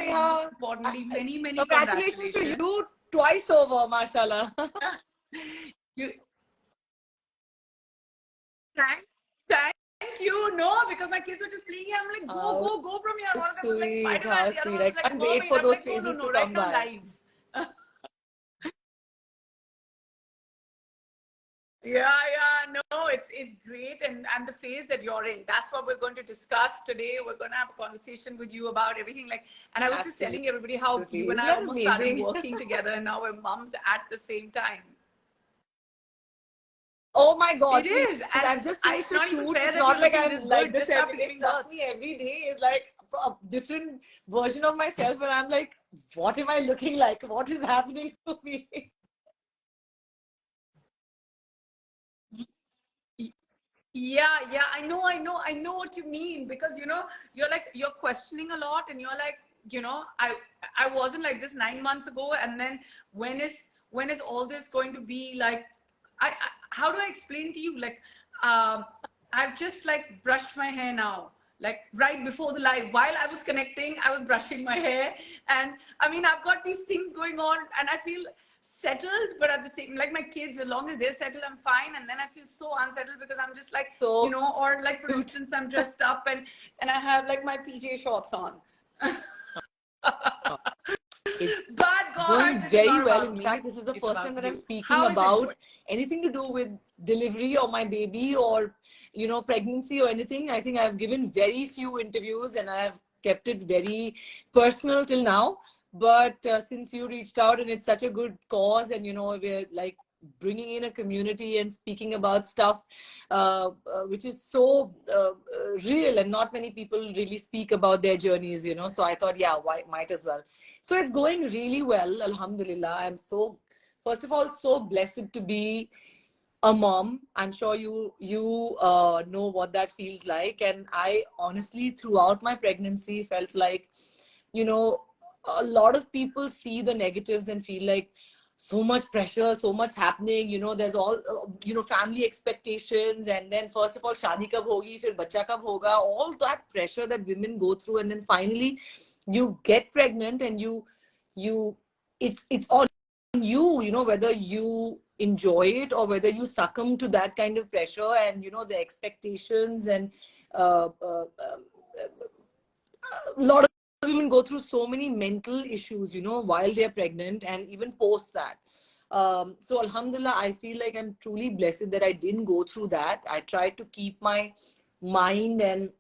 Neha. importantly, many Congratulations to congratulations. you twice over, mashallah. You, thank, thank you. No, because my kids were just playing here. I'm like, go from here. One of them was like Sweet, Spider-Man. how The other sweet. one I was like can't wait mermaid. for I'm those like, no, phases to right come now by. live. Yeah, no, it's great, and the phase that you're in, that's what we're going to discuss today. We're going to have a conversation with you about everything. Like, and I was just Absolutely. telling everybody how you and Isn't I that almost started amazing? working together, and now we're mums at the same time. Oh my God, It please. is, and I've just it's finished a not even shoot. fair It's that not you're like looking I'm this like good this just after every day. giving Trust birth. me, every day is like a different version of myself. And I'm like, what am I looking like? What is happening to me? Yeah, I know what you mean, because you're like, you're questioning a lot, and you're like, I wasn't like this 9 months ago, and then when is all this going to be like? I how do I explain to you? Like, um, I've just like brushed my hair now. Like right before the live, while I was connecting, I was brushing my hair, and I mean, I've got these things going on, and I feel settled, but at the same, like my kids, as long as they're settled, I'm fine. And then I feel so unsettled because I'm just like, So or like, for cute. instance, I'm dressed up, and I have like my PJ shorts on. It's But going God, this is very not well. about In me. fact, this is the It's first time about that I'm you. speaking How is it going? about anything to do with delivery or my baby or, pregnancy or anything. I think I've given very few interviews and I have kept it very personal till now. But since you reached out and it's such a good cause, and, we're like bringing in a community and speaking about stuff which is so real, and not many people really speak about their journeys, so I thought, yeah, why, might as well. So it's going really well, alhamdulillah. I'm so, first of all, so blessed to be a mom. I'm sure you know what that feels like. And I honestly, throughout my pregnancy, felt like, you know a lot of people see the negatives and feel like so much pressure, so much happening, there's all family expectations, and then first of all, shadi kab hogi, fir bacha kab hoga, all that pressure that women go through, and then finally you get pregnant, and you it's on you, whether you enjoy it or whether you succumb to that kind of pressure, and the expectations, and a lot of women go through so many mental issues, while they're pregnant and even post that. So alhamdulillah, I feel like I'm truly blessed that I didn't go through that. I tried to keep my mind and,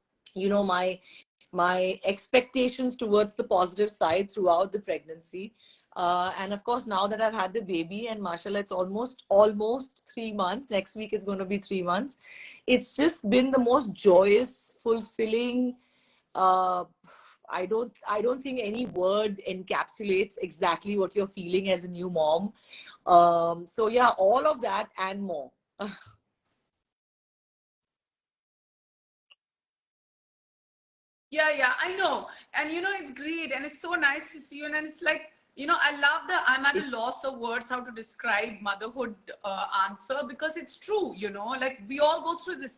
my expectations towards the positive side throughout the pregnancy. And of course, now that I've had the baby, and mashallah, it's almost 3 months. Next week is going to be 3 months. It's just been the most joyous, fulfilling. Uh, I don't think any word encapsulates exactly what you're feeling as a new mom. So yeah, all of that and more. Yeah, I know. And it's great, and it's so nice to see you. And it's like, I love that I'm at It, a loss of words how to describe motherhood answer, because it's true, like we all go through this.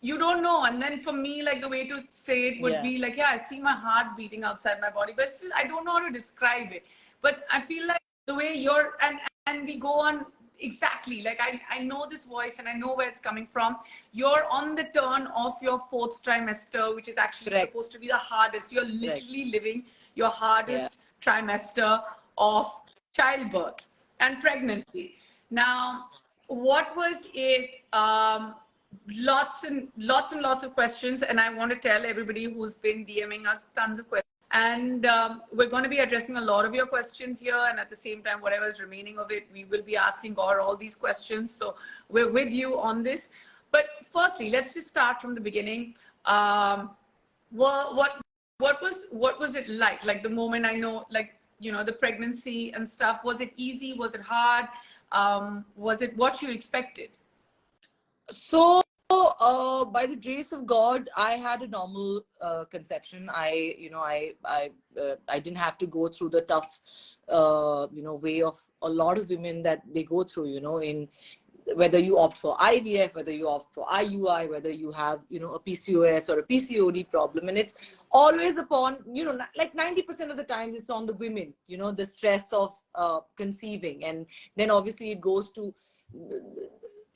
You don't know. And then for me, like the way to say it would yeah, be like, yeah, I see my heart beating outside my body, but still I don't know how to describe it. But I feel like the way you're, and we go on. Exactly. Like I know this voice, and I know where it's coming from. You're on the turn of your fourth trimester, which is actually correct, supposed to be the hardest. You're correct. literally living your Yeah. hardest trimester of childbirth and pregnancy. Now, what was it? Lots of questions, and I want to tell everybody who's been DMing us tons of questions. And we're going to be addressing a lot of your questions here, and at the same time, whatever is remaining of it, we will be asking Gaur all these questions. So we're with you on this. But firstly, let's just start from the beginning. What was it like the moment, I know, like, the pregnancy and stuff? Was it easy? Was it hard? Was it what you expected? So, by the grace of God, I had a normal conception. I didn't have to go through the tough, way of a lot of women that they go through, in whether you opt for IVF, whether you opt for IUI, whether you have, a PCOS or a PCOD problem. And it's always upon, like 90% of the times it's on the women, the stress of conceiving. And then obviously it goes to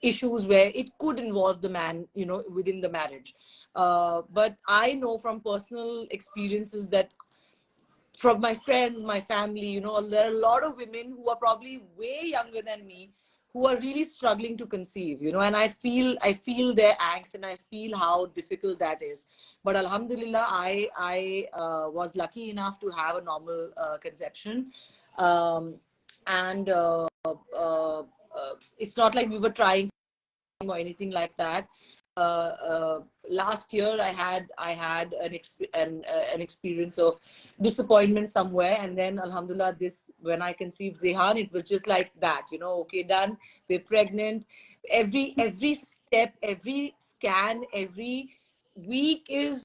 issues where it could involve the man, within the marriage. But I know from personal experiences that from my friends, my family, there are a lot of women who are probably way younger than me who are really struggling to conceive, and I feel their angst, and I feel how difficult that is. But Alhamdulillah, I was lucky enough to have a normal conception. And it's not like we were trying or anything like that. Last year I had an experience of disappointment somewhere, and then Alhamdulillah, this when I conceived Zehan, it was just like that. Okay, done. We're pregnant. Every step, every scan, every week is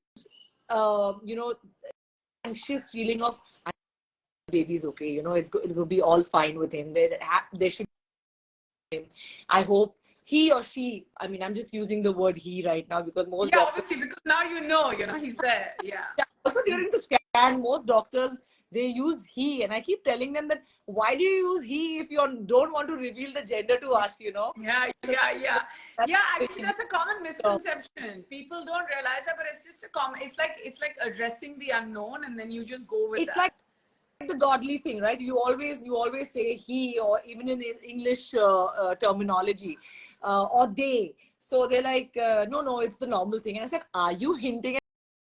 anxious feeling of baby's okay. It will be all fine with him. There should be him. I hope he or she, I mean, I'm just using the word he right now because most Yeah, doctors, obviously, because now he's there. Yeah. also during the scan, most doctors, they use he. And I keep telling them that, why do you use he if you don't want to reveal the gender to us? Yeah, So yeah, yeah. that's Yeah, the actually thing. that's a common So misconception. People don't realize that, but it's just a common, it's like addressing the unknown and then you just go with it's that. like the godly thing, right? You always say he, or even in English terminology, or they. So they're like, no, it's the normal thing. And I said, are you hinting